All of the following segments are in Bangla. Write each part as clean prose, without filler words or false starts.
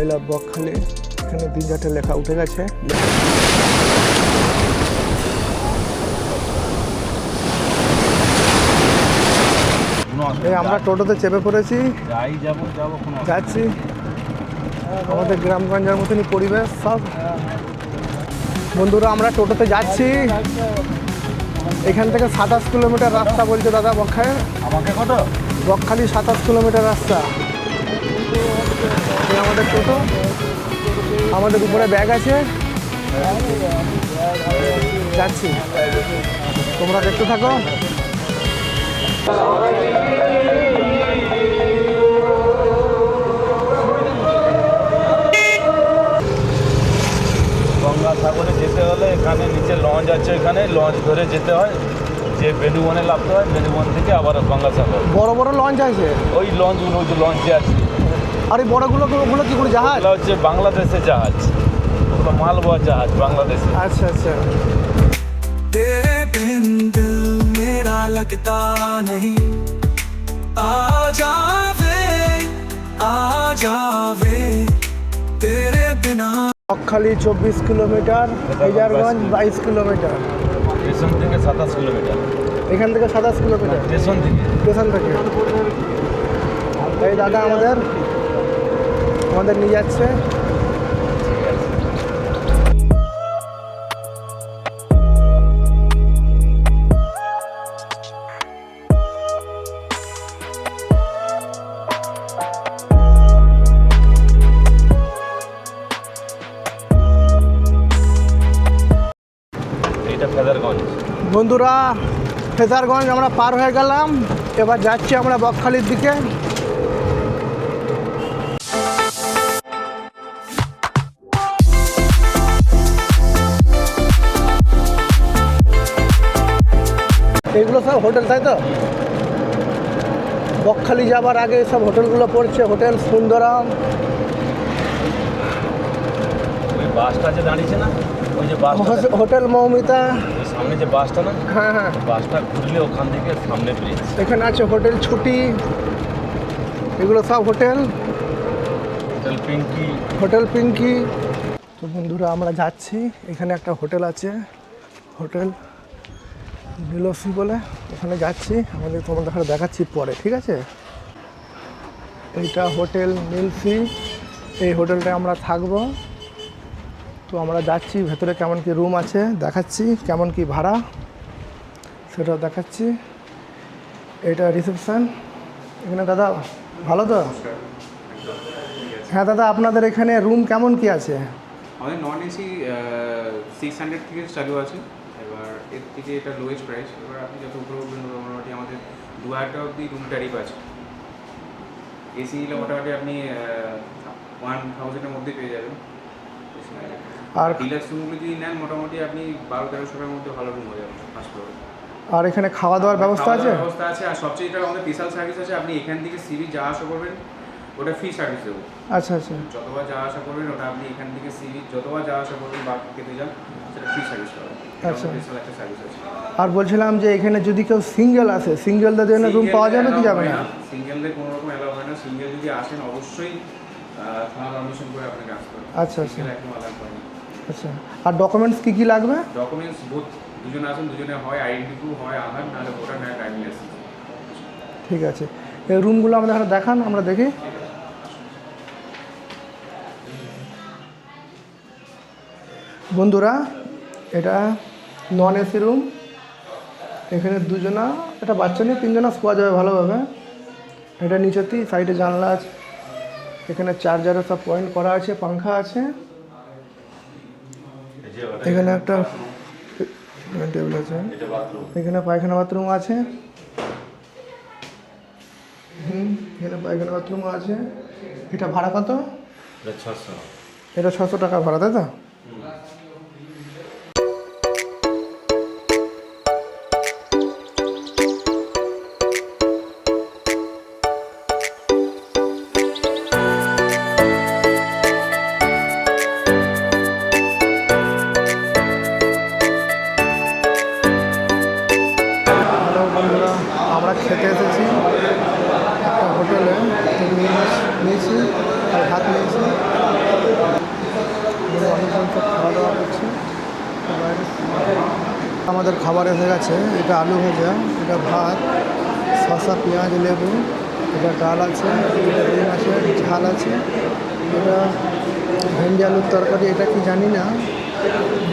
লাভ বকখালি। এখানে 3-4টে লেখা উঠে গেছে। এই আমরা টোটোতে চেপে পড়েছি, যাচ্ছি। আমাদের গ্রামগঞ্জের মতনই পরিবেশ সব। বন্ধুরা আমরা টোটোতে যাচ্ছি, এখান থেকে 27 কিলোমিটার রাস্তা বলছে দাদা বকখালি। আমাকে কত? বকখালি 27 কিলোমিটার রাস্তা। এই আমাদের টোটো, আমাদের উপরে ব্যাগ আছে, যাচ্ছি, তোমরা দেখতে থাকো। গঙ্গাসাগরে যেতে হলে এখানে নিচে লঞ্চ আছে, এখানে লঞ্চ ধরে যেতে হয়, যে বেনুবনে নামতে হয়, বেনুবন থেকে আবার গঙ্গাসাগর। বড় বড় লঞ্চ আছে, ওই লঞ্চগুলো ওই যে লঞ্চে আছে। আর এই বড়গুলো কি কোনো জাহাজ? ওগুলো হচ্ছে বাংলাদেশের জাহাজ, ওগুলো মালবোয়া জাহাজ বাংলাদেশে। আচ্ছা আচ্ছা। तेरे बिन दिल मेरा लगता नहीं, आ जावे तेरे बिना। Bakkhali 24 kilometre, Frasergunj 22 kilometre. Station থেকে 27 কিলোমিটার। এখান থেকে 27 কিলোমিটার স্টেশন থেকে। স্টেশন থেকে। এই দাদা আমাদের নিয়ে যাচ্ছে। এটা ফেজারগঞ্জ। বন্ধুরা ফেজারগঞ্জ আমরা পার হয়ে গেলাম, এবার যাচ্ছি আমরা বকখালির দিকে। এগুলো সব হোটেল, তাই তো? বকখালি যাবার আগে সব হোটেলগুলো পড়ছে, হোটেল সুন্দরাম। ওই বাসটা যে দাঁড়িয়েছে না, ওই যে বাসটা, হোটেল মৌমিতা। ওই সামনে যে বাসটা না, হ্যাঁ হ্যাঁ, বাসটা ঘুরলে ওখান থেকে সামনে ব্রিজ। এখানে আছে হোটেল ছুটি, এগুলো সব hotel. Hotel Pinky. Hotel Pinky. তো বন্ধুরা আমরা যাচ্ছি, এখানে একটা হোটেল আছে, হোটেল নীলসী বলে, ওখানে যাচ্ছি। তোমাদের দেখাচ্ছি পরে, ঠিক আছে? এইটা হোটেল নীলসী, এই হোটেলটায় আমরা থাকবো। তো আমরা যাচ্ছি, ভেতরে কেমন কি রুম আছে দেখাচ্ছি, কেমন কি ভাড়া সেটাও দেখাচ্ছি। এটা রিসেপশান। এখানে দাদা ভালো তো? হ্যাঁ দাদা, আপনাদের এখানে রুম কেমন কি আছে? আমাদের নন এসি 600 থেকে চালু আছে, এবার এর থেকে এটা লোয়েস্ট প্রাইস। এবার আপনি যত উপরে উঠবেন মোটামুটি আমাদের 2000 অবধি রুম ট্যারিফ আছে। এসি নিলে মোটামুটি আপনি 1000-এর মধ্যে পেয়ে যাবেন। আর ডিলাক্স রুমগুলো যদি নেন মোটামুটি আপনি 1200-1300-এর মধ্যে ভালো রুম হয়ে যাবে ফার্স্ট ফ্লোরে। আর এখানে খাওয়া দাওয়ার ব্যবস্থা আছে? ব্যবস্থা আছে, আর সবচেয়ে এটা আমাদের স্পেশাল সার্ভিস আছে। আপনি এখান থেকে সিবি যা আসা করবেন ওটা ফ্রি সার্ভিস দেবো। আচ্ছা আচ্ছা। যতবার যা আশা করবেন ওটা আপনি এখান থেকে সিবি যতবার যা আশা করবেন বা খেতে যান সেটা ফ্রি সার্ভিস পাবেন। আচ্ছা, স্পেশাল একটা সার্ভিস আছে। আর বলছিলাম যে এখানে যদি কেউ সিঙ্গেল আসে, সিঙ্গেলদের জন্য রুম পাওয়া যাবে কি যাবে না? সিঙ্গেলদের কোনো রকম অ্যালাউ হয় না। সিঙ্গেল যদি আসেন অবশ্যই থানা পারমিশন করে আপনাকে আসতে হবে। আচ্ছা আচ্ছা একদম অ্যালাউ করেন। আচ্ছা। আর ডকুমেন্টস কী কী লাগবে? ডকুমেন্টস বোথ, দুজনে আসেন, দুজনে হয় আইডেন্টি প্রুফ, হয় আধার, নাহলে ভোটার, নাহলে ড্রাইভিং লাইসেন্স। ঠিক আছে, এই রুমগুলো আমাদের এখানে দেখান, আমরা দেখি। বন্ধুরা এটা নন এসি রুম, এখানে দুজনা, এটা বাচ্চা নিয়ে 3জনা শোয়া যাবে ভালোভাবে। এটা নিচেতেই সাইডে জানলা আছে, এখানে চার্জারের সব পয়েন্ট করা আছে, পাংখা আছে, এখানে একটা টেবিল আছে, এখানে পায়খানা বাথরুম আছে। এখানে পায়খানা বাথরুম আছে। এটা ভাড়া কত? এটা 600 টাকা ভাড়া, তাই তো? আমরা খেতে এসেছি একটা হোটেলে, নিয়েছি আর ভাত নিয়েছি। আমাদের খাবার এসে গেছে। এটা আলু ভাজা, এটা ভাত, শসা, পেঁয়াজ, লেবু, এটা ডাল আছে, এটা ডিম আছে, ঝাল আছে, এটা ভেন্ডি আলুর তরকারি, এটা কি জানি না,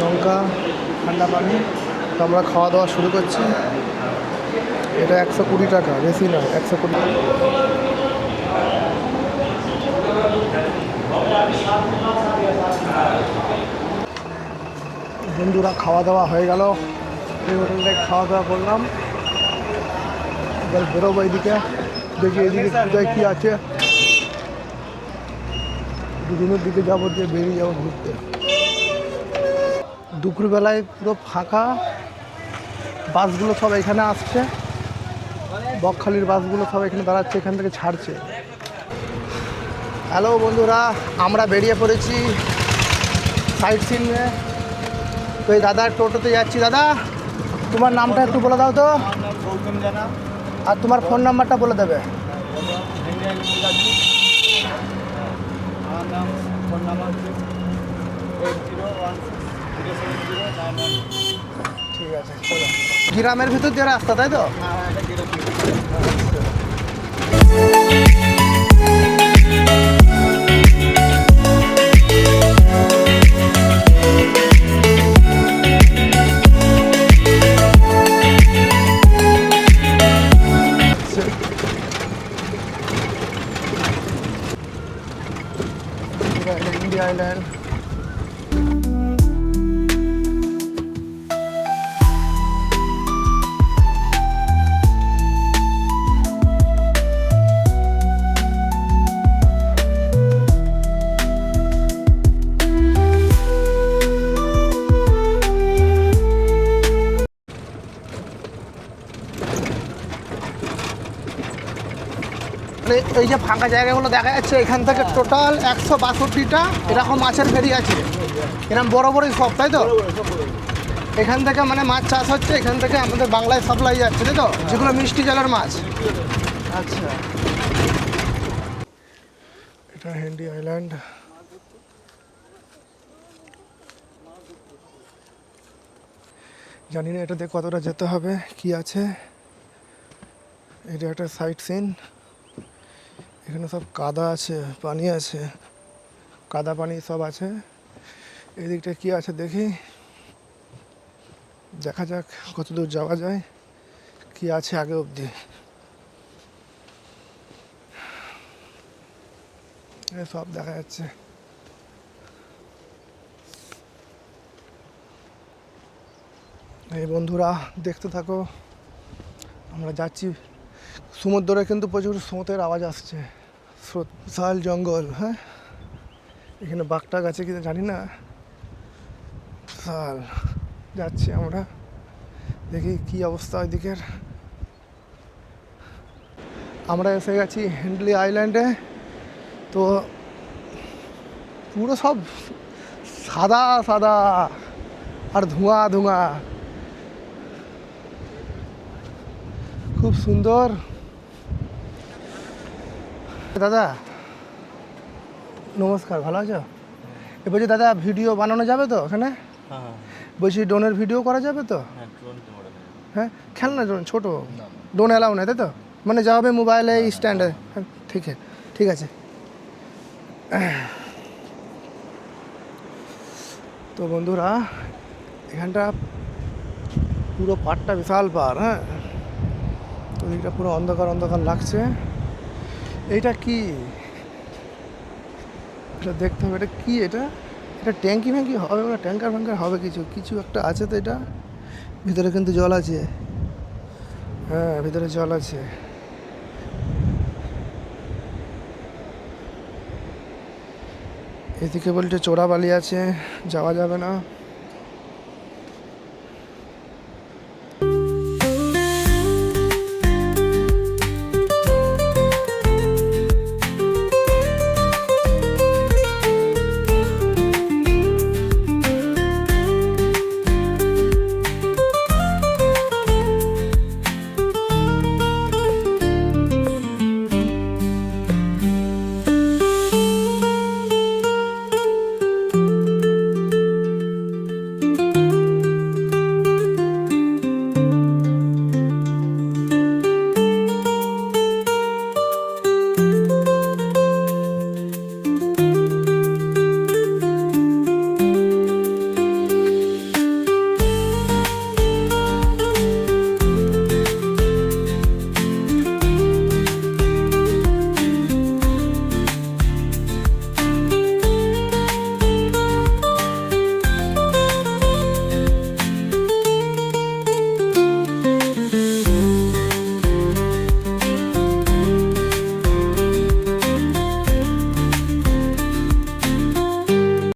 লঙ্কা, ঠান্ডা পানি। তো আমরা খাওয়া দাওয়া শুরু করছি। এটা 120 টাকা, বেশি নয়, 120 টাকা। বন্ধুরা খাওয়া দাওয়া হয়ে গেল, এই হোটেলটায় খাওয়া দাওয়া করলাম। এবার বেরোবো এইদিকে, দেখি এইদিকে কোথায় কী আছে। দুদিনের দিকে যাবো, দিয়ে বেরিয়ে যাবো ঘুরতে। দুপুরবেলায় পুরো ফাঁকা, বাসগুলো সব এখানে আসছে, বকখালির বাসগুলো সব এখানে দাঁড়াচ্ছে, এখান থেকে ছাড়ছে। হ্যালো বন্ধুরা, আমরা বেরিয়ে পড়েছি সাইট সিনে। তো এই দাদার টোটোতে যাচ্ছি। দাদা, তোমার নামটা একটু বলে দাও তো। গৌতম জানা। আর তোমার ফোন নাম্বারটা বলে দেবে। আমার নাম, ফোন নাম্বার হচ্ছে 8016070911। ঠিক আছে, চলো। গ্রামের ভিতর যে রাস্তা, তাই তো? হ্যাঁ, এটা জিরো। India island. এই যে ফাঁকা জায়গাগুলো দেখা যাচ্ছে, এখান থেকে টোটাল 162টা এরকম মাছের ফেরি আছে। এরকম বড় বড়ই সব, তাই তো? এখান থেকে মানে মাছ চাষ হচ্ছে, এখান থেকে আমাদের বাংলায় সাপ্লাই যাচ্ছে, তাই তো? যেগুলো মিষ্টি জলের মাছ। আচ্ছা, এটা হেন্ডি আইল্যান্ড। জানি না এটাতে কতটা যেতে হবে, কি আছে। এটা একটা সাইট সিন। এখানে সব কাদা আছে, পানি আছে, কাদা পানি সব আছে। এদিকটা কি আছে দেখি, দেখা যাক কতদূর যাওয়া যায়, কি আছে আগে অবধি। সব দেখা যাচ্ছে। এই বন্ধুরা দেখতে থাকো, আমরা যাচ্ছি। সমুদ্রে কিন্তু প্রচুর স্রোতের আওয়াজ আসছে, স্রোত, বিশাল জঙ্গল। হ্যাঁ, এখানে বাঘটাক আছে কিনা জানি না, বিশাল। যাচ্ছি আমরা, দেখি কি অবস্থা ওইদিকের। আমরা এসে গেছি হেন্ডলি আইল্যান্ডে। তো পুরো সব সাদা সাদা আর ধোঁয়া ধোঁয়া, খুব সুন্দর। দাদা নমস্কার, ভালো আছো? বলছি দাদা, ভিডিও বানানো যাবে তো এখানে? হ্যাঁ, বলছি ড্রোনের ভিডিও করা যাবে তো? হ্যাঁ, খেলনা ড্রোন, ছোটো ড্রোন অ্যালাউ নেই, তাই তো? মানে যা হবে মোবাইলে স্ট্যান্ডে। হ্যাঁ, ঠিক আছে। তো বন্ধুরা, এখানটা পুরো পাড়টা বিশাল পাড়। হ্যাঁ, তো এইটা পুরো অন্ধকার অন্ধকার লাগছে। এইটা কি, এটা দেখতে হবে। এটা কি, এটা ট্যাঙ্কি ফ্যাঙ্কি হবে, মানে ট্যাঙ্কার ফ্যাঙ্কার হবে, কিছু একটা আছে। তো এটা ভিতরে কিন্তু জল আছে। হ্যাঁ, ভিতরে জল আছে। এদিকে বলতে চোরা বালি আছে, যাওয়া যাবে না।